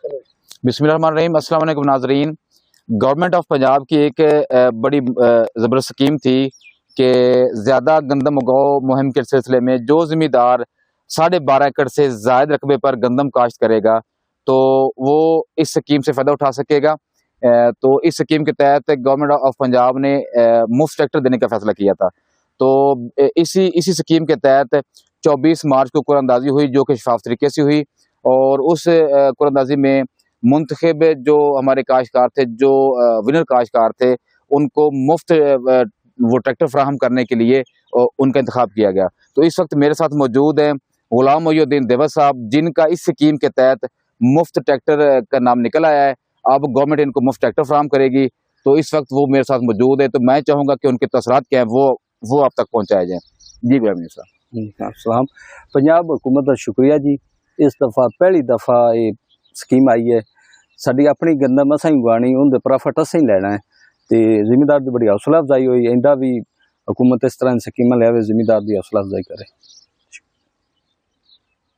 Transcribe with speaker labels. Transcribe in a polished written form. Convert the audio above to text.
Speaker 1: बिस्मिल्लाहिर्रहमानिर्रहीम। अस्सलाम वालेकुम नाज़रीन। गवर्नमेंट ऑफ पंजाब की एक बड़ी ज़बरदस्त स्कीम थी कि ज़्यादा गंदम उगाओ मुहिम के सिलसिले में जो ज़मींदार 12.5 एकड़ से ज़ायद रकबे पर गंदम काश्त करेगा तो वो इस स्कीम से फ़ायदा उठा सकेगा। तो इस स्कीम के तहत गवर्नमेंट ऑफ पंजाब ने मुफ्त ट्रैक्टर देने का फैसला किया था। तो इसी स्कीम के तहत 24 मार्च को कुरानंदाजी हुई, जो कि शफाफ तरीके से हुई, और उस कुरानंदाजी में मुंतखब जो हमारे काश्तकार थे, जो विनर काश्तकार थे, उनको मुफ्त वो ट्रैक्टर फराहम करने के लिए उनका इंतखाब किया गया। तो इस वक्त मेरे साथ मौजूद हैं गुलाम मोहिउद्दीन देवर साहब, जिनका इस स्कीम के तहत मुफ्त ट्रैक्टर का नाम निकल आया है। अब गवर्नमेंट इनको मुफ्त ट्रैक्टर फराहम करेगी। तो इस वक्त वो मेरे साथ मौजूद है, तो मैं चाहूँगा कि उनके तसरात क्या है वो आप तक पहुँचाए जाएँ। जी गुलाम साहब।
Speaker 2: सलाम। पंजाब हुकूमत का शुक्रिया जी। इस दफ़ा पहली दफ़ा ये स्कीम आई है। साड़ी अपनी गंदम असा ही उगानी, उनके प्रॉफिट असा ही लेना है। तो जिमीदार की बड़ी हौसला अफजाई हुई। इंदा भी हुकूमत इस तरह स्कीम लिया, जिमीदार की हौसला अफजाई करे।